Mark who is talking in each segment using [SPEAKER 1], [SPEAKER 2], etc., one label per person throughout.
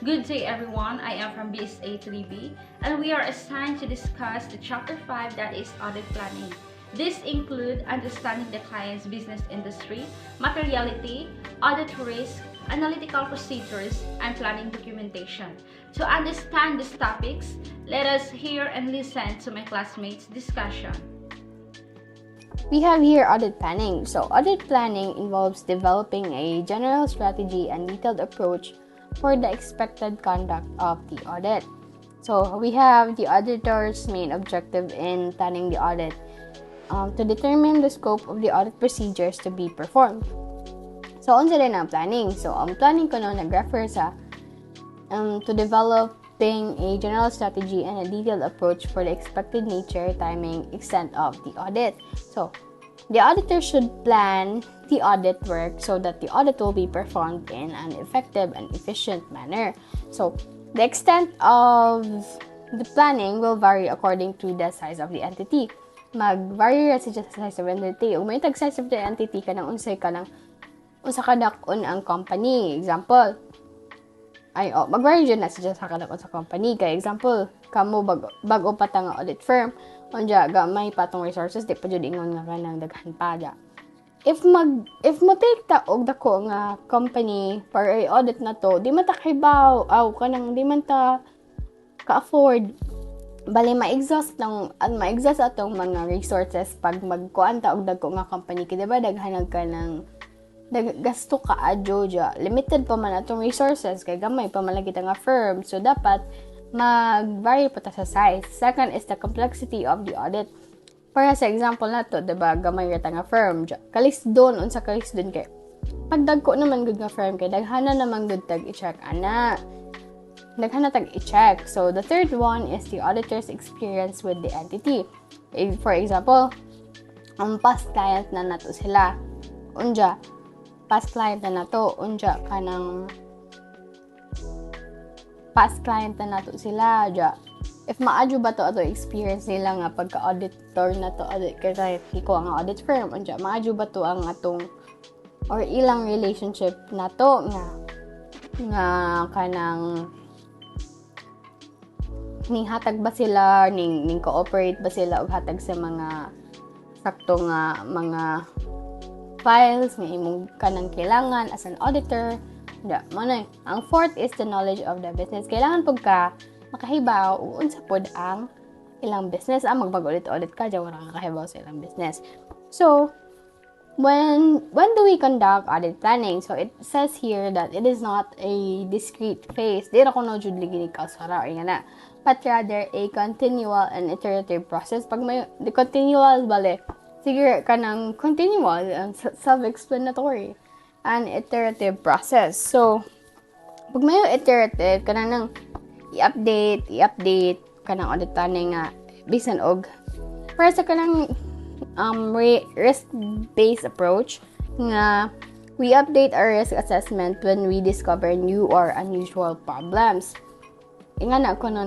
[SPEAKER 1] Good day everyone, I am from BSA 3B and we are assigned to discuss the Chapter 5 that is Audit Planning. This include understanding the client's business industry, materiality, audit risk, analytical procedures, and planning documentation. To understand these topics, let us hear and listen to my classmates' discussion.
[SPEAKER 2] We have here audit planning. So audit planning involves developing a general strategy and detailed approach for the expected conduct of the audit. So we have the auditor's main objective in planning the audit to determine the scope of the audit procedures to be performed. So unsa din ang planning? So ang planning ko nag-refer sa to developing a general strategy and a detailed approach for the expected nature, timing, extent of the audit. So, the auditor should plan the audit work so that the audit will be performed in an effective and efficient manner. So, the extent of the planning will vary according to the size of the entity. Mag-vary sa size of entity. Kung may size of the entity ka nang unsa ka dakon ang company. Example, mag-vary dyan na sa kadakon sa company. Kaya example, kamo bago pa nga audit firm, onja gamay patong resources, di pa jud ingon nga kanang daghan pa ja. If mo take ta og dako nga company para i-audit na to, di man ta kaybaw, kanang di man ta ka-afford. Bali ma-exhaust atong mga resources pag magkuan ta og dako nga company, kay diba daghanag ka ng gasto ka adyo ja, limited pa man atong resources kay gamay pa man kita nga firm, so dapat mag-vary pa ta sa size. Second is the complexity of the audit. Para sa example nato, diba gamay ra ta nga firm ja, kalisdon unsa kalisdon kay pagdagko naman gud nga firm kay daghana naman gud tag i-check i-check. So the third one is the auditor's experience with the entity. For example, ang past client na nato sila, unja past client na nato sila ja, if maadyo ba to ato experience nila nga pagka-auditor na to kaya iko ang audit firm, unja maadyo ba to ang atong or ilang relationship na to nga kanang ning hatag ba sila, ning cooperate ba sila og hatag sa mga sakto nga mga files nga imong kanang kailangan as an auditor. Ang fourth is the knowledge of the business. Kailangan pud ka makahibaw ug unsa pud ang ilang business. Magbag-audit ka ja wala ka kahibaw sa ilang business. So, when do we conduct audit planning? So it says here that it is not a discrete phase. Di ra ko no jud ligi kasara or ngana, but rather a continual and iterative process. Pag may the continual bale, sige kanang continual and self-explanatory and iterative process. So pag may iterative kanang nang i-update kanang audit planning nga bisan og para sa kanang risk-based approach nga we update our risk assessment when we discover new or unusual problems. Ingana ko ng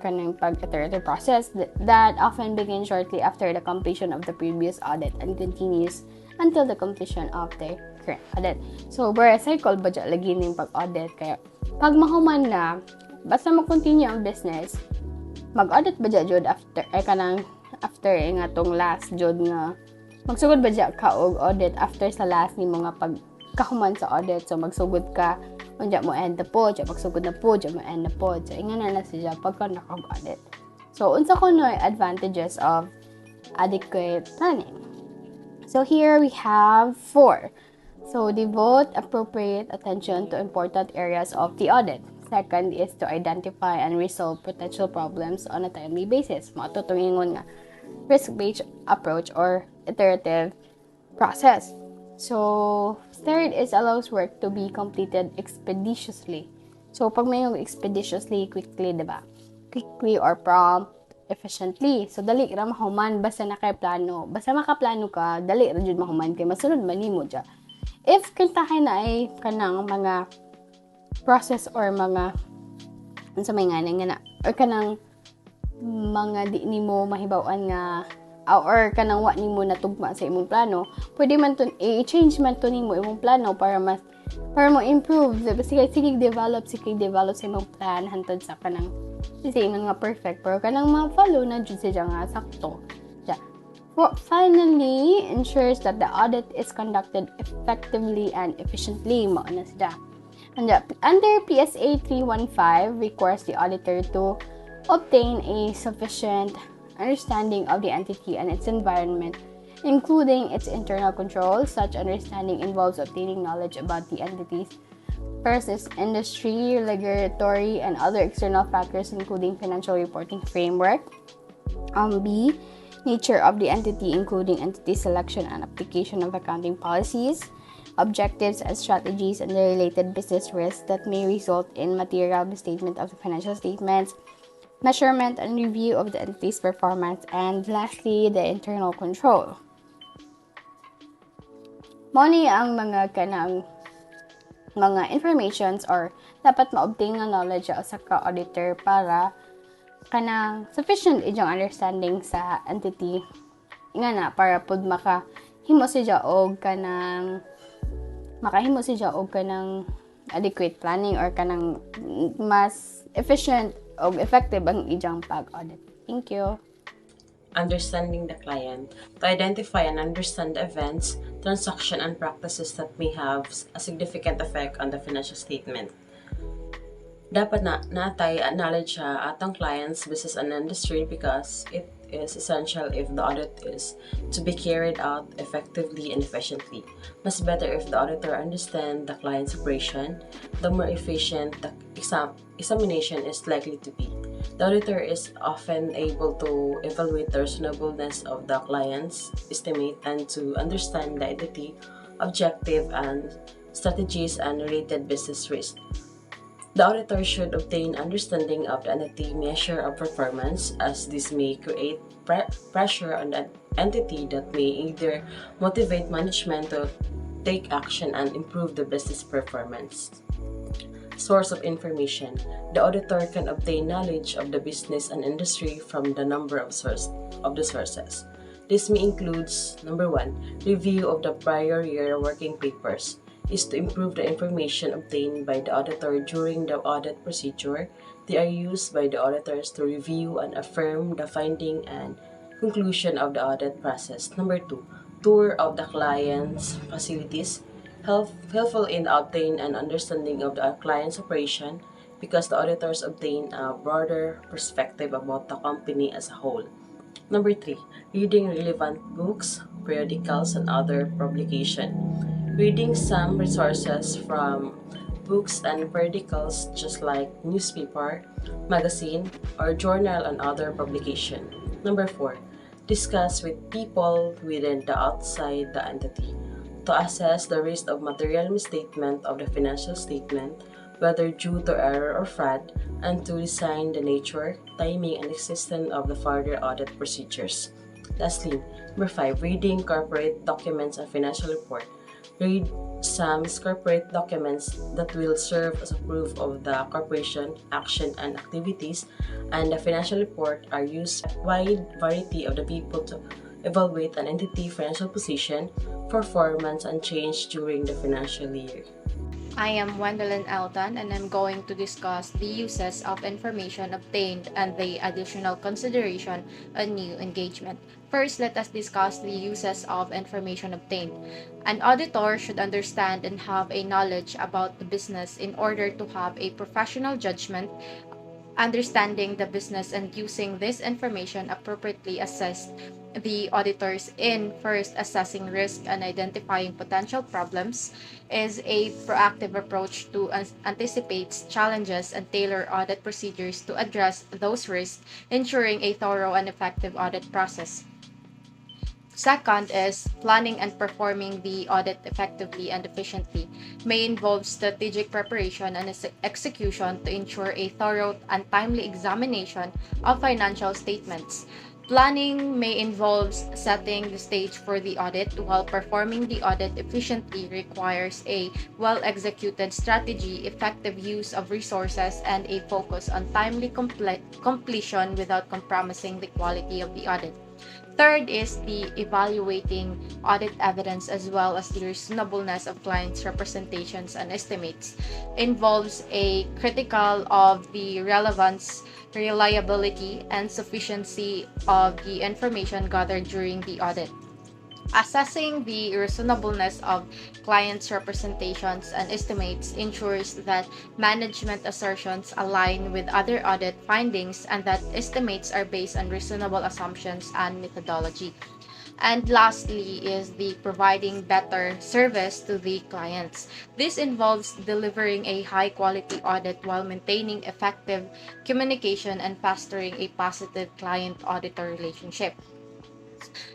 [SPEAKER 2] kanang pag-iterative process that often begins shortly after the completion of the previous audit and continues until the completion of the current audit. So, cycle ba dyan lagi ng pag-audit? Kaya, pag mahuman na, basta mag-continue ang business, mag-audit ba dyan after nga tong last jud nga magsugod ba dyan ka og audit after sa last ni mga pagkahuman sa audit. So, magsugod ka unja mo end na po, dya magsugod na po, dya mo end na po. So, ingana na siya pagka nakag-audit. So, unsa ko no advantages of adequate planning. So, here we have 4. So, devote appropriate attention to important areas of the audit. Second is to identify and resolve potential problems on a timely basis. Matutungingon nga risk-based approach or iterative process. So, third is allows work to be completed expeditiously. So, pag may expeditiously, quickly, diba? Quickly or prompt, efficiently. So, dali ra mahuman basta nakaplano. Basta makaplano ka, dali ra jud mahuman kay masunod man nimo dya. If kintahay na ay kanang mga process or mga unsa may nga na or kanang mga di nimo mahibaw-an nga or kanang wa nimo natugma sa imong plano, pwede man i-change man to nimo imong plano para mas para mo improve, sige develop sa imong plan hantod sa kanang say nga perfect pero kanang ma-follow na jud siya nga sakto. Finally, ensures that the audit is conducted effectively and efficiently. Mao na siya. Under PSA 315 requires the auditor to obtain a sufficient understanding of the entity and its environment, including its internal controls. Such understanding involves obtaining knowledge about the entity's process, industry, regulatory, and other external factors, including financial reporting framework. B. Nature of the entity, including entity selection and application of accounting policies, objectives and strategies, and the related business risks that may result in material misstatement of the financial statements, measurement and review of the entity's performance, and lastly, the internal control. Mao ang mga informations or dapat ma-obtain nga knowledge sa ka-auditor para kanang sufficient inyong understanding sa entity nga na para pud makahimo siya og kanang adequate planning or kanang mas efficient o effective ang inyong pag-audit. Thank you.
[SPEAKER 3] Understanding the client, to identify and understand events, transactions, and practices that may have a significant effect on the financial statement. Dapat natay knowledge siya atong clients, business, and industry because it is essential if the audit is to be carried out effectively and efficiently. Mas better if the auditor understand the client's operation, the more efficient the examination is likely to be. The auditor is often able to evaluate the reasonableness of the client's estimate and to understand the entity, objective, and strategies and related business risks. The auditor should obtain understanding of the entity measure of performance, as this may create pressure on the entity that may either motivate management to take action and improve the business performance. Source of information. The auditor can obtain knowledge of the business and industry from the number of the sources. This may includes, number 1, review of the prior year working papers. Is to improve the information obtained by the auditor during the audit procedure. They are used by the auditors to review and affirm the finding and conclusion of the audit process. Number 2, tour of the client's facilities. Helpful in obtaining an understanding of the client's operation because the auditors obtain a broader perspective about the company as a whole. Number 3, reading relevant books, periodicals, and other publications. Reading some resources from books and periodicals just like newspaper, magazine, or journal and other publication. Number 4, discuss with people within the outside the entity to assess the risk of material misstatement of the financial statement, whether due to error or fraud, and to design the nature, timing, and existence of the further audit procedures. Lastly, number 5, reading corporate documents and financial report. Read some corporate documents that will serve as a proof of the corporation action and activities, and the financial report are used by a wide variety of the people to evaluate an entity financial position, performance, and change during the financial year.
[SPEAKER 4] I am Wendelin Elton and I'm going to discuss the uses of information obtained and the additional consideration on new engagement. First, let us discuss the uses of information obtained. An auditor should understand and have a knowledge about the business in order to have a professional judgment. Understanding the business and using this information appropriately assist the auditors in first assessing risk and identifying potential problems is a proactive approach to anticipate challenges and tailor audit procedures to address those risks, ensuring a thorough and effective audit process. Second is planning and performing the audit effectively and efficiently may involve strategic preparation and execution to ensure a thorough and timely examination of financial statements. Planning may involve setting the stage for the audit, while performing the audit efficiently requires a well-executed strategy, effective use of resources, and a focus on timely completion without compromising the quality of the audit. Third is the evaluating audit evidence as well as the reasonableness of clients' representations and estimates. Involves a critical of the relevance, reliability, and sufficiency of the information gathered during the audit. Assessing the reasonableness of clients' representations and estimates ensures that management assertions align with other audit findings and that estimates are based on reasonable assumptions and methodology. And lastly is the providing better service to the clients. This involves delivering a high quality audit while maintaining effective communication and fostering a positive client auditor relationship.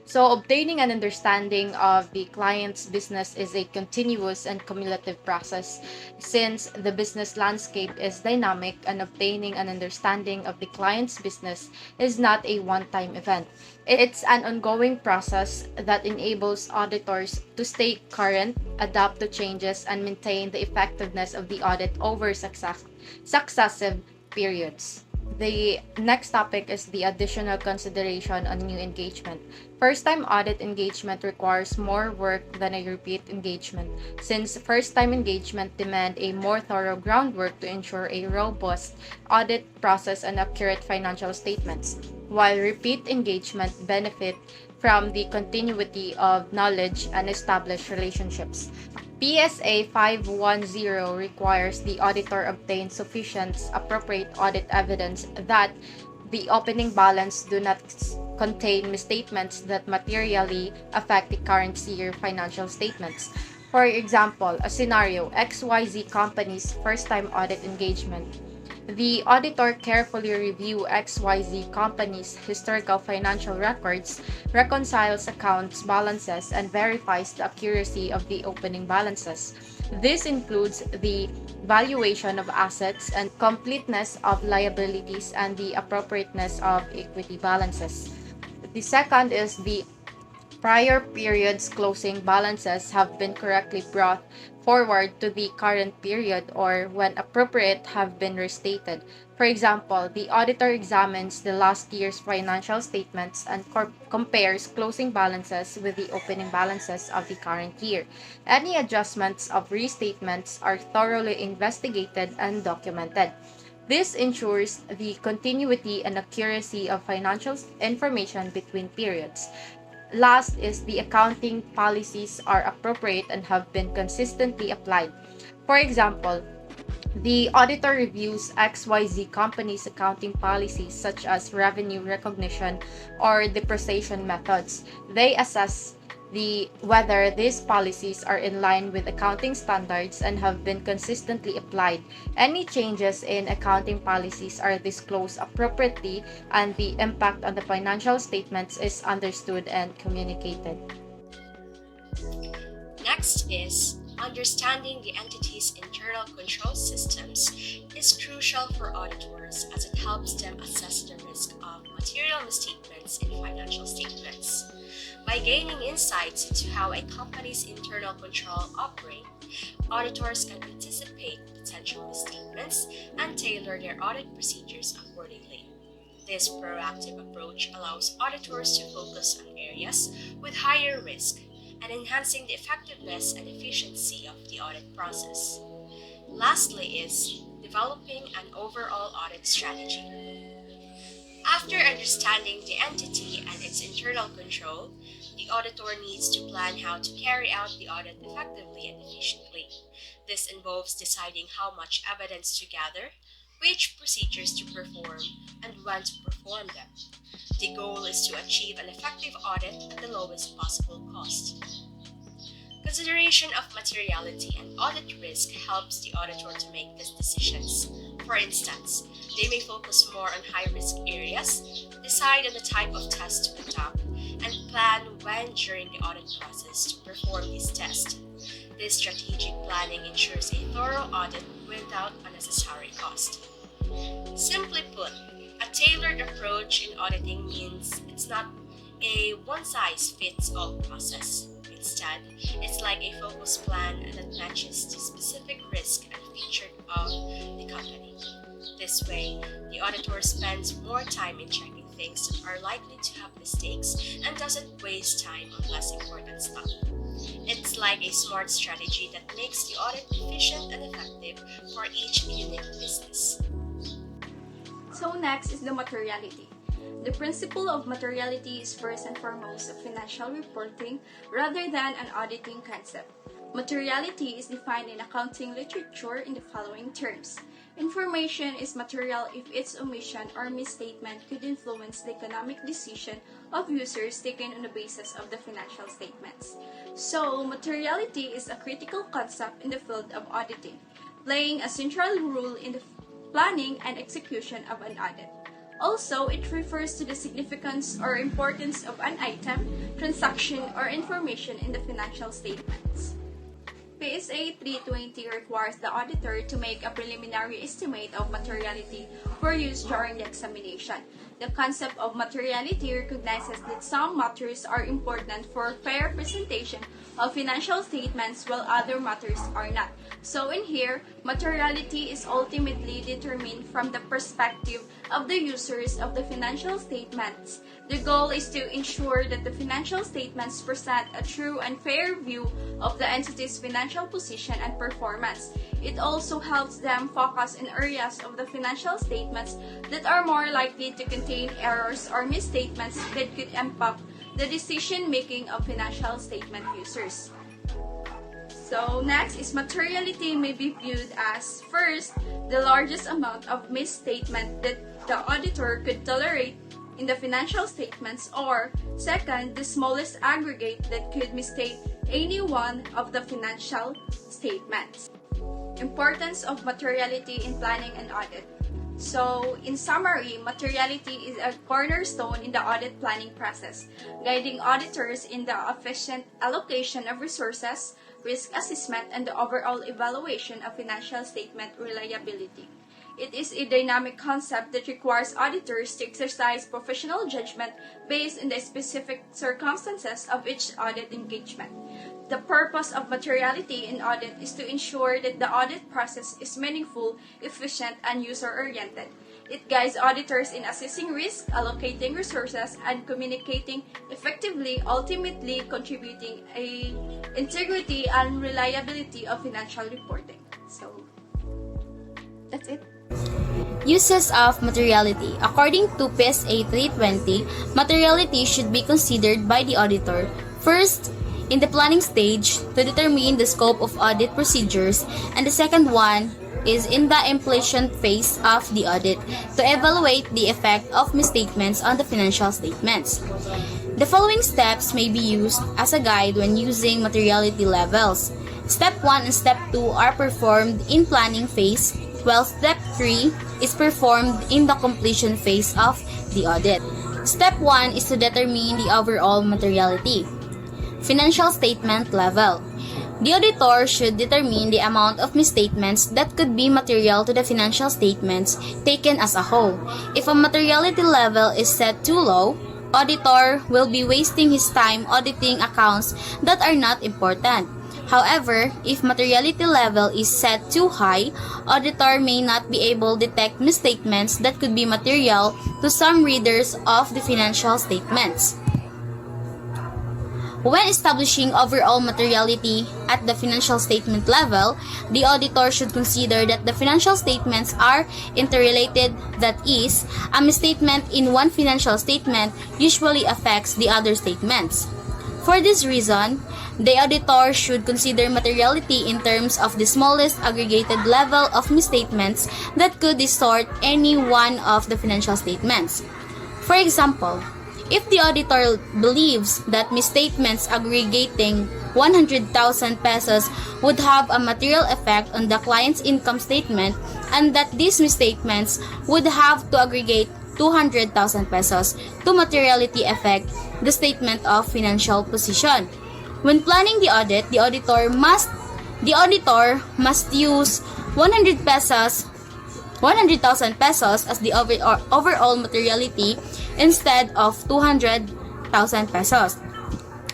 [SPEAKER 4] So, obtaining an understanding of the client's business is a continuous and cumulative process since the business landscape is dynamic and obtaining an understanding of the client's business is not a one-time event. It's an ongoing process that enables auditors to stay current, adapt to changes, and maintain the effectiveness of the audit over successive periods. The next topic is the additional consideration on new engagement. First-time audit engagement requires more work than a repeat engagement, since first-time engagement demand a more thorough groundwork to ensure a robust audit process and accurate financial statements, while repeat engagement benefit from the continuity of knowledge and established relationships. PSA 510 requires the auditor obtain sufficient appropriate audit evidence that the opening balance do not contain misstatements that materially affect the current year financial statements. For example, a scenario XYZ company's first-time audit engagement. The auditor carefully reviews XYZ company's historical financial records, reconciles accounts balances, and verifies the accuracy of the opening balances. This includes the valuation of assets and completeness of liabilities and the appropriateness of equity balances. The second is the prior period's closing balances have been correctly brought forward to the current period or, when appropriate, have been restated. For example, the auditor examines the last year's financial statements and compares closing balances with the opening balances of the current year. Any adjustments of restatements are thoroughly investigated and documented. This ensures the continuity and accuracy of financial information between periods. Last is the accounting policies are appropriate and have been consistently applied. For example, the auditor reviews XYZ company's accounting policies such as revenue recognition or depreciation methods. They assess whether these policies are in line with accounting standards and have been consistently applied. Any changes in accounting policies are disclosed appropriately and the impact on the financial statements is understood and communicated.
[SPEAKER 5] Next is understanding the entity's internal control systems is crucial for auditors as it helps them assess the risk of material misstatements in financial statements. By gaining insights into how a company's internal control operate, auditors can anticipate potential misstatements and tailor their audit procedures accordingly. This proactive approach allows auditors to focus on areas with higher risk and enhancing the effectiveness and efficiency of the audit process. Lastly is developing an overall audit strategy. After understanding the entity and its internal control, the auditor needs to plan how to carry out the audit effectively and efficiently. This involves deciding how much evidence to gather, which procedures to perform, and when to perform them. The goal is to achieve an effective audit at the lowest possible cost. Consideration of materiality and audit risk helps the auditor to make these decisions. For instance, they may focus more on high-risk areas, decide on the type of test to conduct, and plan when during the audit process to perform these tests. This strategic planning ensures a thorough audit without unnecessary cost. Simply put, a tailored approach in auditing means it's not a one-size-fits-all process. Instead, it's like a focused plan that matches the specific risk and feature of the company. This way, the auditor spends more time in checking things that are likely to have mistakes and doesn't waste time on less important stuff. It's like a smart strategy that makes the audit efficient and effective for each unique business.
[SPEAKER 1] So next is the materiality. The principle of materiality is first and foremost a financial reporting rather than an auditing concept. Materiality is defined in accounting literature in the following terms. Information is material if its omission or misstatement could influence the economic decision of users taken on the basis of the financial statements. So, materiality is a critical concept in the field of auditing, playing a central role in the planning and execution of an audit. Also, it refers to the significance or importance of an item, transaction, or information in the financial statements. PSA 320 requires the auditor to make a preliminary estimate of materiality for use during the examination. The concept of materiality recognizes that some matters are important for fair presentation of financial statements while other matters are not. So in here, materiality is ultimately determined from the perspective of the users of the financial statements. The goal is to ensure that the financial statements present a true and fair view of the entity's financial position and performance. It also helps them focus on areas of the financial statements that are more likely to contain errors or misstatements that could impact the decision-making of financial statement users. So next is materiality may be viewed as, first, the largest amount of misstatement that the auditor could tolerate in the financial statements, or second, the smallest aggregate that could misstate any one of the financial statements. Importance of materiality in planning and audit. So, in summary, materiality is a cornerstone in the audit planning process, guiding auditors in the efficient allocation of resources, risk assessment, and the overall evaluation of financial statement reliability. It is a dynamic concept that requires auditors to exercise professional judgment based on the specific circumstances of each audit engagement. The purpose of materiality in audit is to ensure that the audit process is meaningful, efficient, and user-oriented. It guides auditors in assessing risk, allocating resources, and communicating effectively, ultimately contributing a integrity and reliability of financial reporting. So, that's it.
[SPEAKER 2] Uses of materiality. According to PSA 320, materiality should be considered by the auditor first in the planning stage to determine the scope of audit procedures, and the second one is in the implementation phase of the audit to evaluate the effect of misstatements on the financial statements. The following steps may be used as a guide when using materiality levels. Step 1 and Step 2 are performed in planning phase, while Step 3 is performed in the completion phase of the audit. Step 1 is to determine the overall materiality. Financial statement level. The auditor should determine the amount of misstatements that could be material to the financial statements taken as a whole. If a materiality level is set too low, auditor will be wasting his time auditing accounts that are not important. However, if materiality level is set too high, auditor may not be able to detect misstatements that could be material to some readers of the financial statements. When establishing overall materiality at the financial statement level, the auditor should consider that the financial statements are interrelated, that is, a misstatement in one financial statement usually affects the other statements. For this reason, the auditor should consider materiality in terms of the smallest aggregated level of misstatements that could distort any one of the financial statements. For example, if the auditor believes that misstatements aggregating 100,000 pesos would have a material effect on the client's income statement, and that these misstatements would have to aggregate 200,000 pesos to materiality affect the statement of financial position. When planning the audit, the auditor must use 100,000 pesos as the overall materiality instead of 200,000 pesos.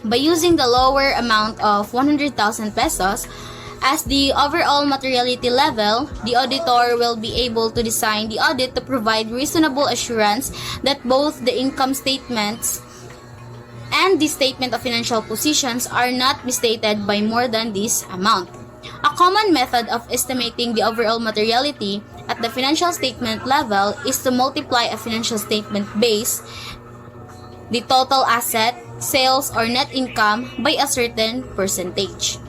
[SPEAKER 2] By using the lower amount of 100,000 pesos,
[SPEAKER 6] As the overall materiality level, the auditor will be able to design the audit to provide reasonable assurance that both the income statements and the statement of financial positions are not misstated by more than this amount. A common method of estimating the overall materiality at the financial statement level is to multiply a financial statement base, the total asset, sales, or net income by a certain percentage.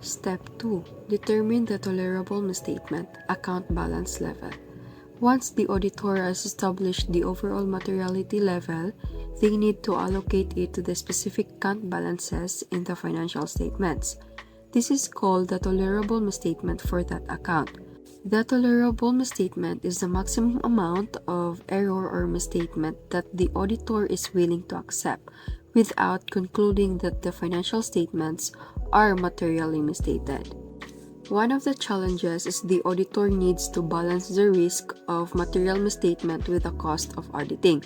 [SPEAKER 7] Step 2. Determine the tolerable misstatement account balance level. Once the auditor has established the overall materiality level, they need to allocate it to the specific account balances in the financial statements. This is called the tolerable misstatement for that account. The tolerable misstatement is the maximum amount of error or misstatement that the auditor is willing to accept without concluding that the financial statements are materially misstated. One of the challenges is the auditor needs to balance the risk of material misstatement with the cost of auditing.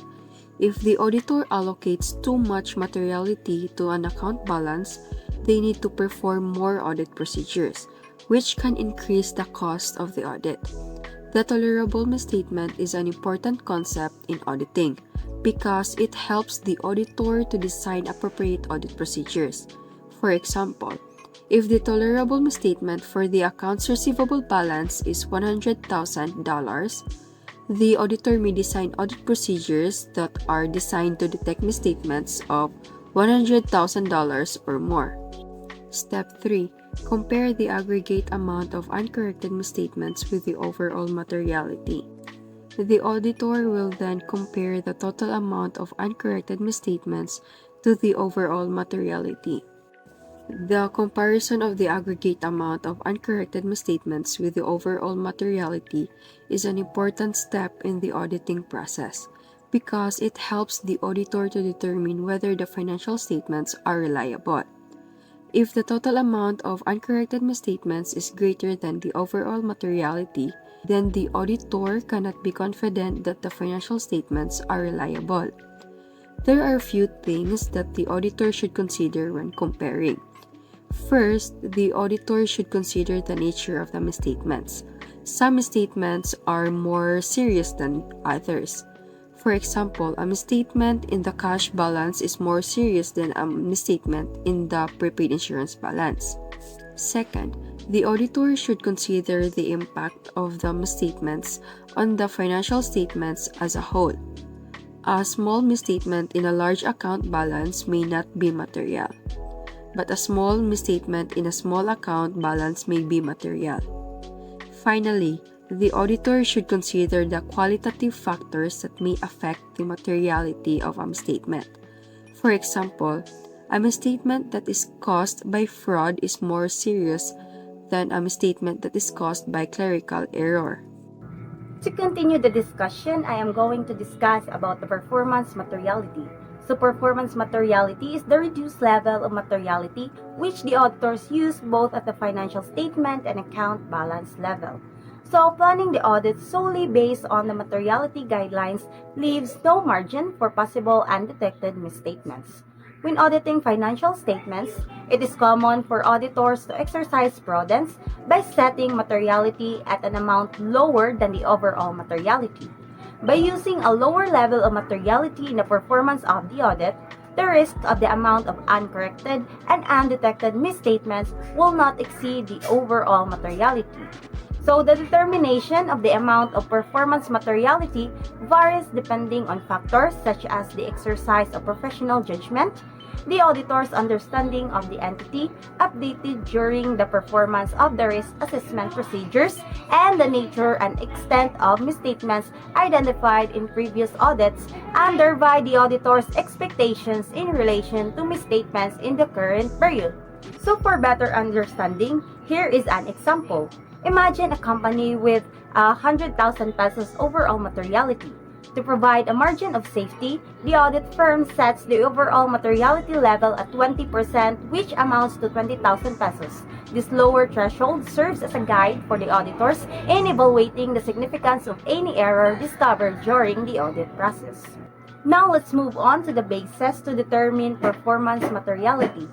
[SPEAKER 7] If the auditor allocates too much materiality to an account balance, they need to perform more audit procedures, which can increase the cost of the audit. The tolerable misstatement is an important concept in auditing because it helps the auditor to design appropriate audit procedures. For example, if the tolerable misstatement for the accounts receivable balance is $100,000, the auditor may design audit procedures that are designed to detect misstatements of $100,000 or more. Step 3. Compare the aggregate amount of uncorrected misstatements with the overall materiality. The auditor will then compare the total amount of uncorrected misstatements to the overall materiality. The comparison of the aggregate amount of uncorrected misstatements with the overall materiality is an important step in the auditing process because it helps the auditor to determine whether the financial statements are reliable. If the total amount of uncorrected misstatements is greater than the overall materiality, then the auditor cannot be confident that the financial statements are reliable. There are a few things that the auditor should consider when comparing. First, the auditor should consider the nature of the misstatements. Some misstatements are more serious than others. For example, a misstatement in the cash balance is more serious than a misstatement in the prepaid insurance balance. Second, the auditor should consider the impact of the misstatements on the financial statements as a whole. A small misstatement in a large account balance may not be material, but a small misstatement in a small account balance may be material. Finally, the auditor should consider the qualitative factors that may affect the materiality of a misstatement. For example, a misstatement that is caused by fraud is more serious than a misstatement that is caused by clerical error.
[SPEAKER 8] To continue the discussion, I am going to discuss about the performance materiality. So performance materiality is the reduced level of materiality which the auditors use both at the financial statement and account balance level. So planning the audit solely based on the materiality guidelines leaves no margin for possible undetected misstatements. When auditing financial statements, it is common for auditors to exercise prudence by setting materiality at an amount lower than the overall materiality. By using a lower level of materiality in the performance of the audit, the risk of the amount of uncorrected and undetected misstatements will not exceed the overall materiality. So the determination of the amount of performance materiality varies depending on factors such as the exercise of professional judgment, the auditor's understanding of the entity updated during the performance of the risk assessment procedures, and the nature and extent of misstatements identified in previous audits and thereby the auditor's expectations in relation to misstatements in the current period. So for better understanding, here is an example. Imagine a company with 100,000 pesos overall materiality. To provide a margin of safety, the audit firm sets the overall materiality level at 20%, which amounts to 20,000 pesos. This lower threshold serves as a guide for the auditors in evaluating the significance of any error discovered during the audit process. Now let's move on to the basis to determine performance materiality.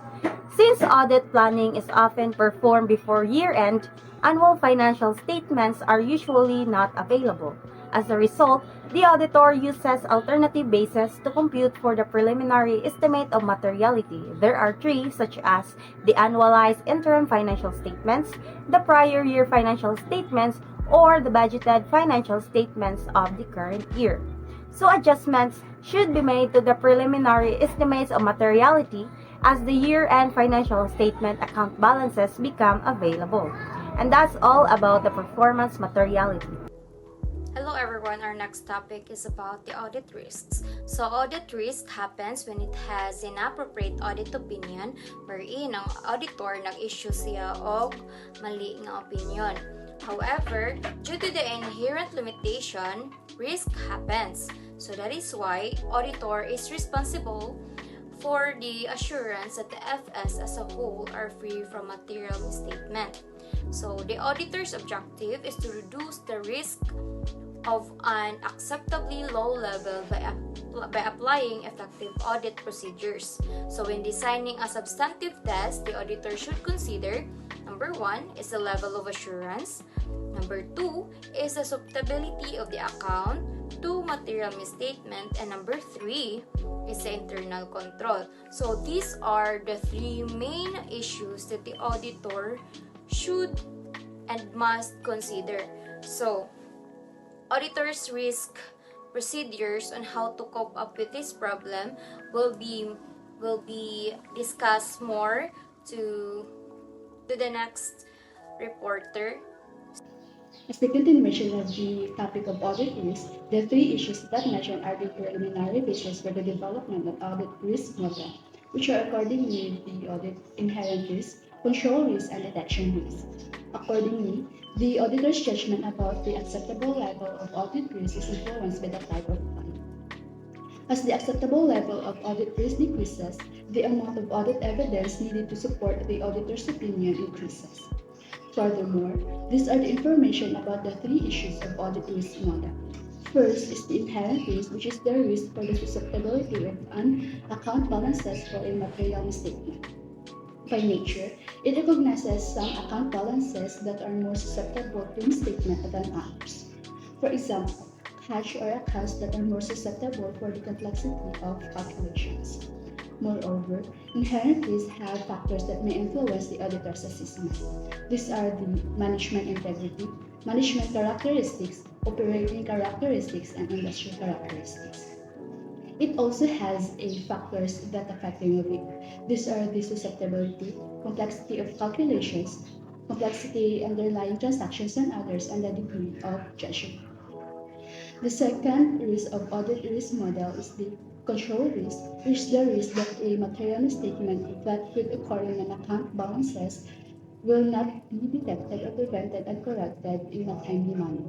[SPEAKER 8] Since audit planning is often performed before year-end, annual financial statements are usually not available. As a result, the auditor uses alternative bases to compute for the preliminary estimate of materiality. There are three, such as the annualized interim financial statements, the prior year financial statements, or the budgeted financial statements of the current year. So adjustments should be made to the preliminary estimates of materiality as the year-end financial statement account balances become available. And that's all about the performance materiality.
[SPEAKER 6] Hello everyone, our next topic is about the audit risks. So audit risk happens when it has inappropriate audit opinion wherein ang auditor nag-issue siya og mali nga opinion. However, due to the inherent limitation, risk happens. So that is why auditor is responsible for the assurance that the FS as a whole are free from material misstatement. So the auditor's objective is to reduce the risk of an acceptably low level by applying effective audit procedures. So when designing a substantive test, the auditor should consider number 1 is the level of assurance, number 2 is the suitability of the account to material misstatement, and number 3 is the internal control. So these are the three main issues that the auditor should and must consider. So auditors' risk procedures on how to cope up with this problem will be discussed more to the next reporter.
[SPEAKER 9] As the continuation of the topic of audit risk, the three issues that mentioned are the preliminary basis for the development of audit risk model, which are accordingly the audit inherent risk, control risk, and detection risk. Accordingly, the auditor's judgment about the acceptable level of audit risk is influenced by the type of fund. As the acceptable level of audit risk decreases, the amount of audit evidence needed to support the auditor's opinion increases. Furthermore, these are the information about the three issues of audit risk model. First is the inherent risk, which is the risk for the susceptibility of an account balances for a material misstatement. By nature, it recognizes some account balances that are more susceptible to misstatement than others. For example, cash or accounts that are more susceptible for the complexity of calculations. Moreover, inherent risks have factors that may influence the auditor's assessment. These are the management integrity, management characteristics, operating characteristics, and industrial characteristics. It also has factors that affect the review. These are the susceptibility, complexity of calculations, complexity underlying transactions and others, and the degree of judgment. The second risk of audit risk model is the control risk, which is the risk that a material misstatement that could occur in an account balances will not be detected or prevented and corrected in a timely manner.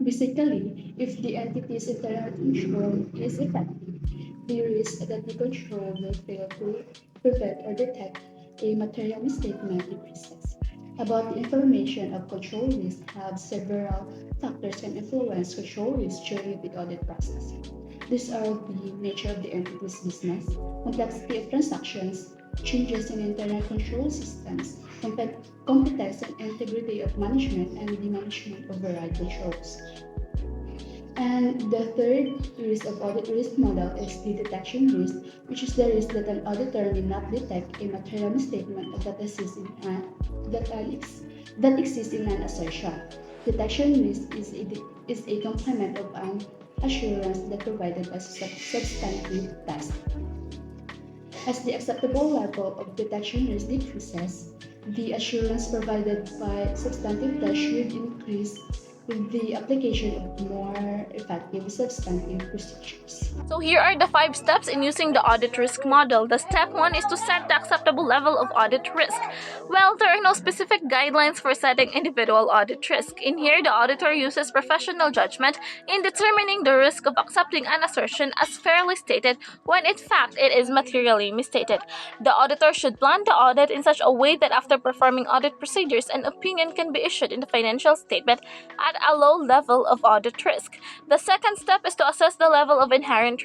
[SPEAKER 9] Basically, if the entity's internal control is effective, the risk that the control will fail to prevent or detect a material misstatement decreases. About the information of control risk have several factors can influence control risk during the audit process. These are the nature of the entity's business, complexity of transactions, changes in internal control systems, competence and integrity of management, and the management override controls. And the third risk of audit risk model is the detection risk, which is the risk that an auditor may not detect a material misstatement that exists in an assertion. Detection risk is a complement of an assurance that provided by substantive test. As the acceptable level of detection risk decreases, the assurance provided by substantive test should increase with the application of more effective substantive procedures.
[SPEAKER 1] So here are the 5 steps in using the audit risk model. The step 1 is to set the acceptable level of audit risk. Well, there are no specific guidelines for setting individual audit risk. In here, the auditor uses professional judgment in determining the risk of accepting an assertion as fairly stated when in fact it is materially misstated. The auditor should plan the audit in such a way that after performing audit procedures, an opinion can be issued in the financial statement at a low level of audit risk. The second step is to assess the level of inherent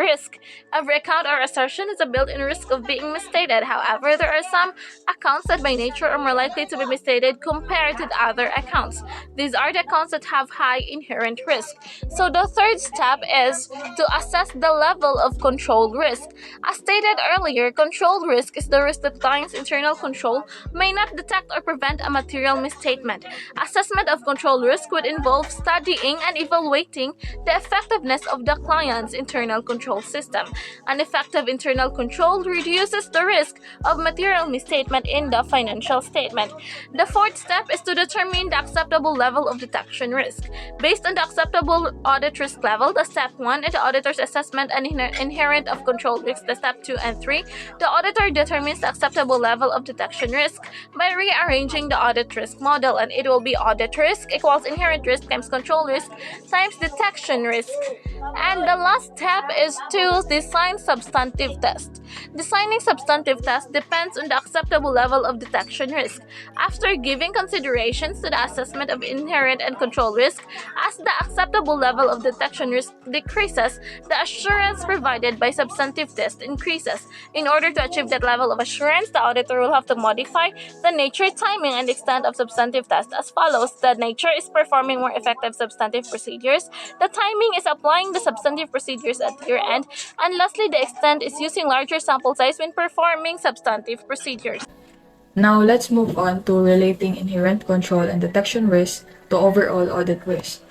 [SPEAKER 10] risk. Every account or assertion is a built-in risk of being misstated. However, there are some accounts that by nature are more likely to be misstated compared to the other accounts. These are the accounts that have high inherent risk. So the third step is to assess the level of controlled risk. As stated earlier, controlled risk is the risk that client's internal control may not detect or prevent a material misstatement. Assessment of controlled risk would involve studying and evaluating the effectiveness of the client's internal control system. An effective internal control reduces the risk of material misstatement in the financial statement. The fourth step is to determine the acceptable level of detection risk. Based on the acceptable audit risk level, the step 1 is the auditor's assessment and inherent of control risk. The step 2 and 3, the auditor determines the acceptable level of detection risk by rearranging the audit risk model, and it will be audit risk equals inherent risk times control risk times detection risk. And the last step is to design substantive test. Designing substantive test depends on the acceptable level of detection risk. After giving considerations to the assessment of inherent and control risk, as the acceptable level of detection risk decreases, the assurance provided by substantive test increases. In order to achieve that level of assurance, the auditor will have to modify the nature, timing, and extent of substantive test as follows. The nature is performing more effective substantive procedures. The timing is applying the substantive procedures at year end. And lastly, the extent is using larger sample size when performing substantive procedures.
[SPEAKER 11] Now, let's move on to relating inherent control and detection risk to overall audit risk.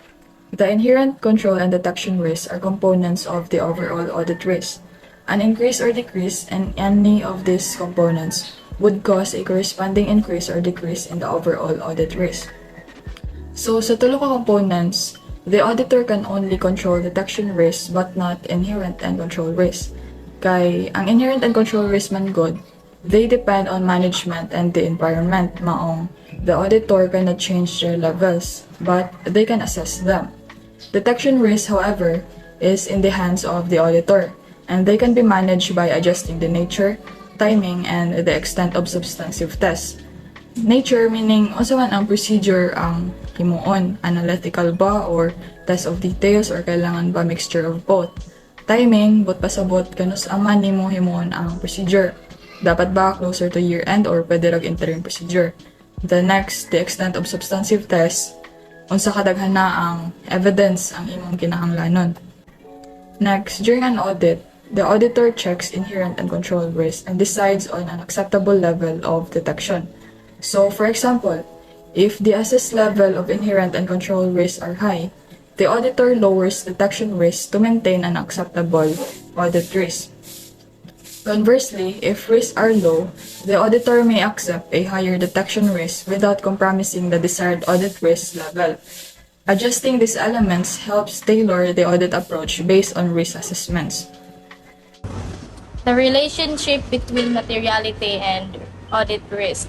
[SPEAKER 11] The inherent control and detection risks are components of the overall audit risk. An increase or decrease in any of these components would cause a corresponding increase or decrease in the overall audit risk. So, sa tulo ka components, the auditor can only control detection risk but not inherent and control risk. Kay ang inherent and control risk man good, they depend on management and the environment. Maong the auditor cannot change their levels, but they can assess them. Detection risk, however, is in the hands of the auditor, and they can be managed by adjusting the nature, timing, and the extent of substantive tests. Nature meaning unsa man ang procedure ang himuon, analytical ba or test of details or kailangan ba mixture of both. Timing, bot pasabot kanus aman nimo himuon ang procedure. Dapat ba closer to year end or pwede rag interim procedure. The next, the extent of substantive test, unsa kadaghan na ang evidence ang imong kinahanglanon. Next, during an audit, the auditor checks inherent and control risk and decides on an acceptable level of detection. So, for example, if the assessed level of inherent and control risks are high, the auditor lowers detection risk to maintain an acceptable audit risk. Conversely, if risks are low, the auditor may accept a higher detection risk without compromising the desired audit risk level. Adjusting these elements helps tailor the audit approach based on risk assessments.
[SPEAKER 6] The relationship between materiality and audit risk.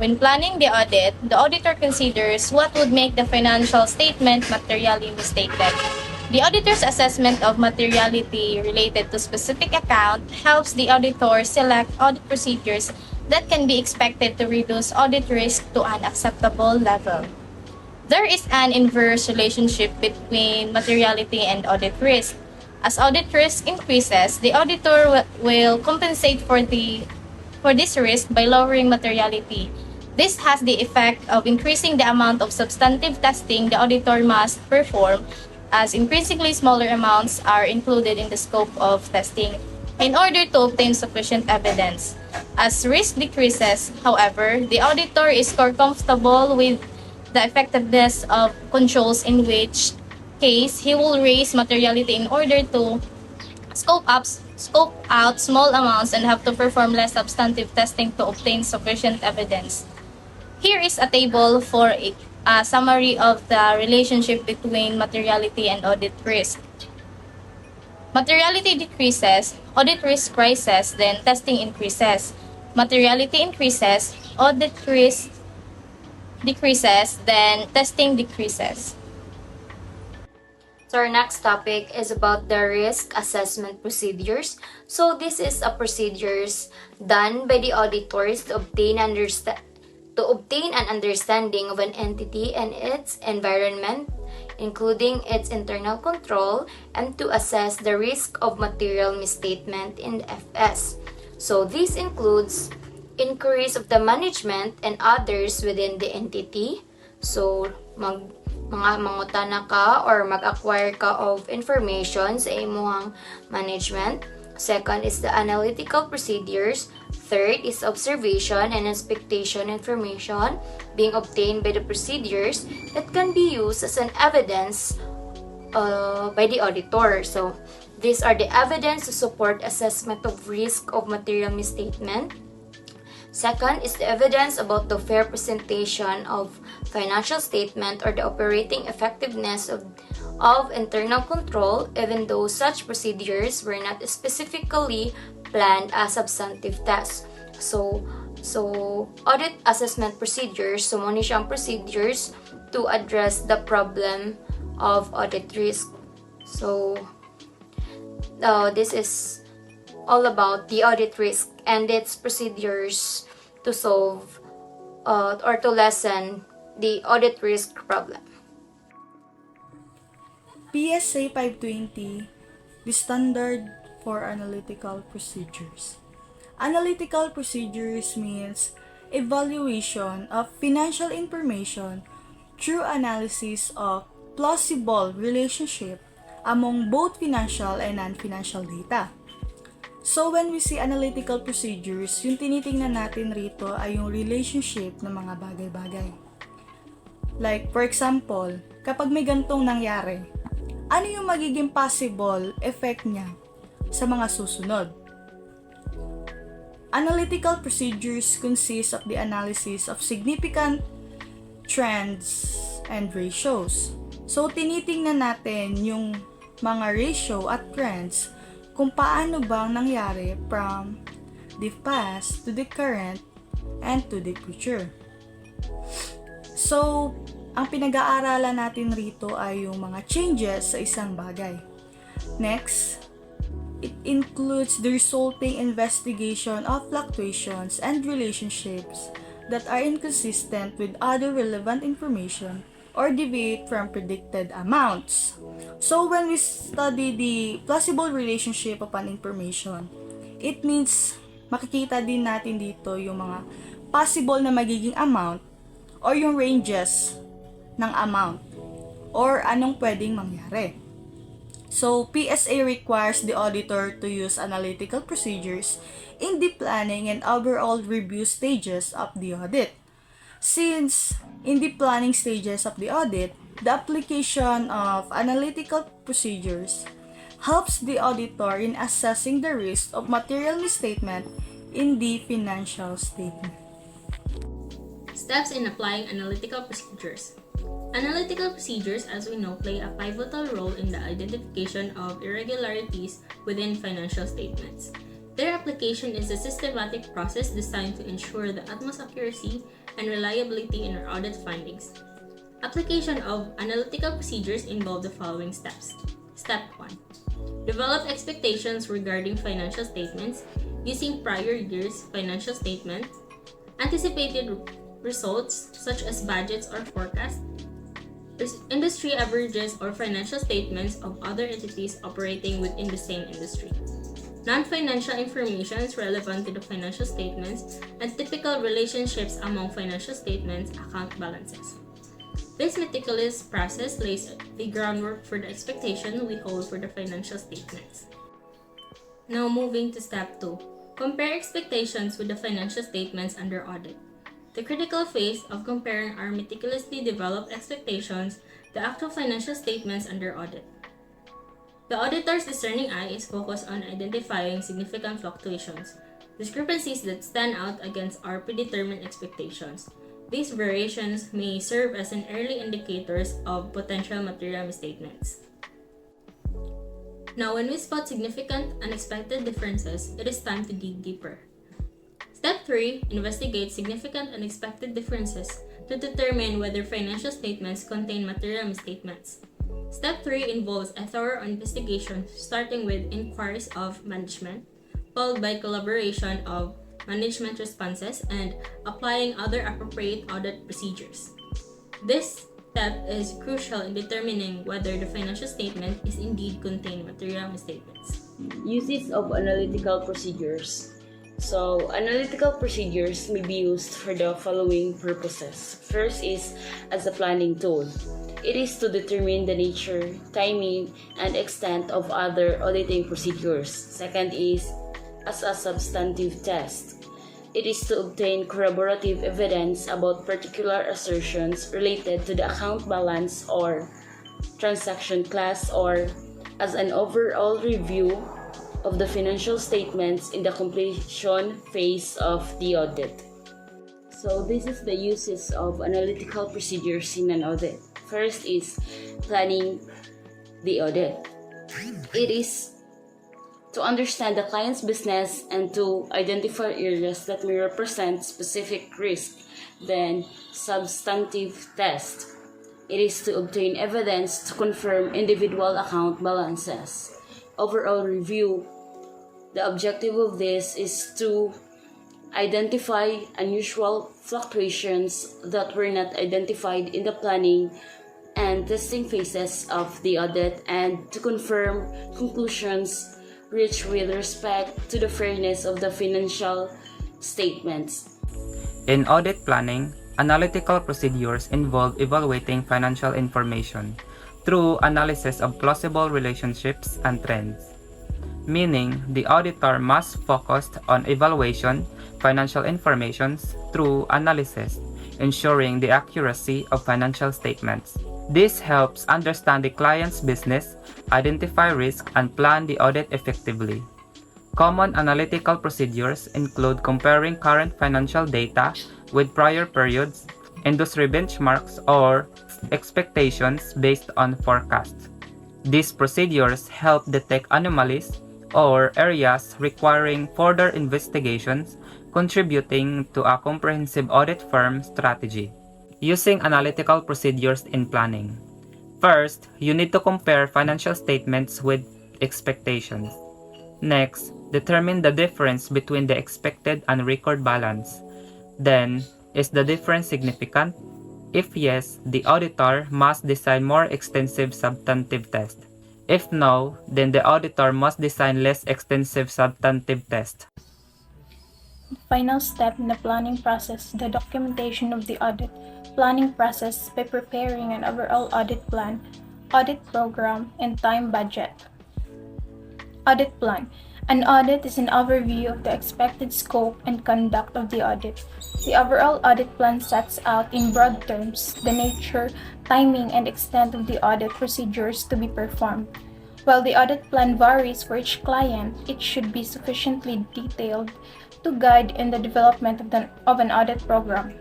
[SPEAKER 6] When planning the audit, the auditor considers what would make the financial statement materially misstated. The auditor's assessment of materiality related to specific account helps the auditor select audit procedures that can be expected to reduce audit risk to an acceptable level. There is an inverse relationship between materiality and audit risk. As audit risk increases, the auditor will compensate for this risk by lowering materiality. This has the effect of increasing the amount of substantive testing the auditor must perform, as increasingly smaller amounts are included in the scope of testing in order to obtain sufficient evidence. As risk decreases, however, the auditor is more comfortable with the effectiveness of controls, in which case he will raise materiality in order to scope out small amounts and have to perform less substantive testing to obtain sufficient evidence. Here is a table for a summary of the relationship between materiality and audit risk. Materiality decreases, audit risk rises, then testing increases. Materiality increases, audit risk decreases, then testing decreases.
[SPEAKER 12] So our next topic is about the risk assessment procedures. So this is a procedures done by the auditors to to obtain an understanding of an entity and its environment, including its internal control, and to assess the risk of material misstatement in the FS. So this includes inquiries of the management and others within the entity. So mga mangutana ka or mag-acquire ka of information sa imuhang management. Second is the analytical procedures. Third is observation and expectation information being obtained by the procedures that can be used as an evidence by the auditor. So these are the evidence to support assessment of risk of material misstatement. Second is the evidence about the fair presentation of financial statement or the operating effectiveness of internal control, even though such procedures were not specifically planned as substantive tests. So audit assessment procedures, so muna siyang procedures to address the problem of audit risk. So this is all about the audit risk and its procedures to solve or to lessen the audit risk problem.
[SPEAKER 13] PSA 520, the standard for analytical procedures. Analytical procedures means evaluation of financial information through analysis of plausible relationship among both financial and non-financial data. So when we see analytical procedures, yung tinitingnan natin rito ay yung relationship ng mga bagay-bagay. Like, for example, kapag may gantong nangyari, ano yung magiging possible effect niya sa mga susunod? Analytical procedures consist of the analysis of significant trends and ratios. So, tinitingnan natin yung mga ratio at trends kung paano bang nangyari from the past to the current and to the future. So, ang pinag-aaralan natin rito ay yung mga changes sa isang bagay. Next, it includes the resulting investigation of fluctuations and relationships that are inconsistent with other relevant information or deviate from predicted amounts. So when we study the plausible relationship of an information, it means makikita din natin dito yung mga possible na magiging amount or yung ranges ng amount or anong pwedeng mangyari. So, PSA requires the auditor to use analytical procedures in the planning and overall review stages of the audit. Since in the planning stages of the audit, the application of analytical procedures helps the auditor in assessing the risk of material misstatement in the financial statement.
[SPEAKER 14] Steps in applying analytical procedures. Analytical procedures, as we know, play a pivotal role in the identification of irregularities within financial statements. Their application is a systematic process designed to ensure the utmost accuracy and reliability in our audit findings. Application of analytical procedures involve the following steps. Step 1. Develop expectations regarding financial statements using prior year's financial statements, anticipated results such as budgets or forecasts, industry averages or financial statements of other entities operating within the same industry, non-financial information is relevant to the financial statements, and typical relationships among financial statements account balances. This meticulous process lays the groundwork for the expectation we hold for the financial statements. Now moving to step 2. Compare expectations with the financial statements under audit. The critical phase of comparing our meticulously developed expectations to actual financial statements under audit. The auditor's discerning eye is focused on identifying significant fluctuations, discrepancies that stand out against our predetermined expectations. These variations may serve as an early indicators of potential material misstatements. Now, when we spot significant unexpected differences, it is time to dig deeper. Step 3. Investigate significant unexpected differences to determine whether financial statements contain material misstatements. Step 3 involves a thorough investigation starting with inquiries of management, followed by collaboration of management responses, and applying other appropriate audit procedures. This step is crucial in determining whether the financial statement is indeed contain material misstatements.
[SPEAKER 3] Uses of analytical procedures. So, analytical procedures may be used for the following purposes. First is as a planning tool. It is to determine the nature, timing, and extent of other auditing procedures. Second is as a substantive test. It is to obtain corroborative evidence about particular assertions related to the account balance or transaction class, or as an overall review of the financial statements in the completion phase of the audit. So this is the uses of analytical procedures in an audit. First is planning the audit. It is to understand the client's business and to identify areas that may represent specific risk. Then, substantive test. It is to obtain evidence to confirm individual account balances. Overall review. The objective of this is to identify unusual fluctuations that were not identified in the planning and testing phases of the audit, and to confirm conclusions reached with respect to the fairness of the financial statements.
[SPEAKER 15] In audit planning, analytical procedures involve evaluating financial information through analysis of plausible relationships and trends, meaning the auditor must focus on evaluation financial information through analysis, ensuring the accuracy of financial statements. This helps understand the client's business, identify risk, and plan the audit effectively. Common analytical procedures include comparing current financial data with prior periods, industry benchmarks, or expectations based on forecasts. These procedures help detect anomalies or areas requiring further investigations, contributing to a comprehensive audit firm strategy. Using analytical procedures in planning. First, you need to compare financial statements with expectations. Next, determine the difference between the expected and record balance. Then, is the difference significant? If yes, the auditor must design more extensive substantive test. If no, then the auditor must design less extensive substantive test.
[SPEAKER 16] The final step in the planning process is the documentation of the audit planning process by preparing an overall audit plan, audit program, and time budget. Audit plan. An audit is an overview of the expected scope and conduct of the audit. The overall audit plan sets out in broad terms the nature, timing, and extent of the audit procedures to be performed. While the audit plan varies for each client, it should be sufficiently detailed to guide in the development of an audit program.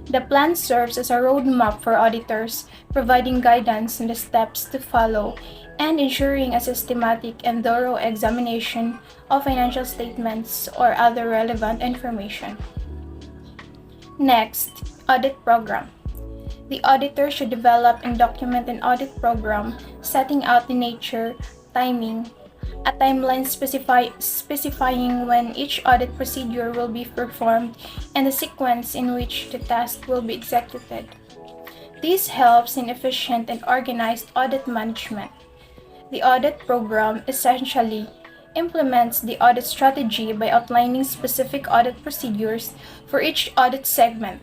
[SPEAKER 16] The plan serves as a roadmap for auditors, providing guidance on the steps to follow and ensuring a systematic and thorough examination of financial statements or other relevant information. Next, audit program. The auditor should develop and document an audit program setting out the nature, timing, a timeline specifying when each audit procedure will be performed, and the sequence in which the task will be executed. This helps in efficient and organized audit management. The audit program essentially implements the audit strategy by outlining specific audit procedures for each audit segment.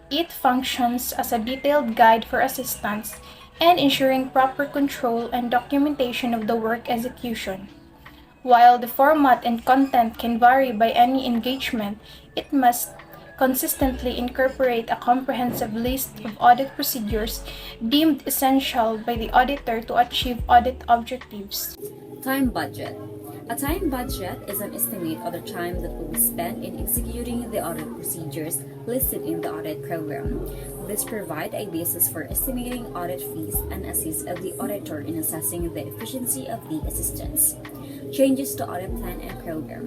[SPEAKER 16] It functions as a detailed guide for assistants and ensuring proper control and documentation of the work execution. While the format and content can vary by any engagement, it must consistently incorporate a comprehensive list of audit procedures deemed essential by the auditor to achieve audit objectives.
[SPEAKER 17] Time budget. A time budget is an estimate of the time that will be spent in executing the audit procedures listed in the audit program. This provides a basis for estimating audit fees and assists the auditor in assessing the efficiency of the assistance. Changes to audit plan and program.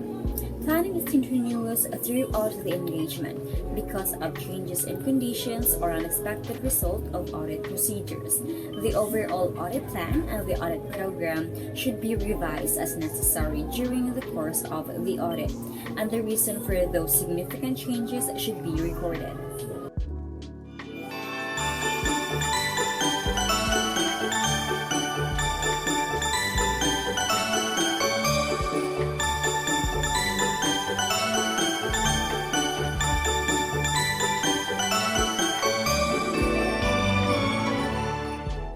[SPEAKER 17] Planning is continuous throughout the engagement because of changes in conditions or unexpected result of audit procedures. The overall audit plan and the audit program should be revised as necessary during the course of the audit, and the reason for those significant changes should be recorded.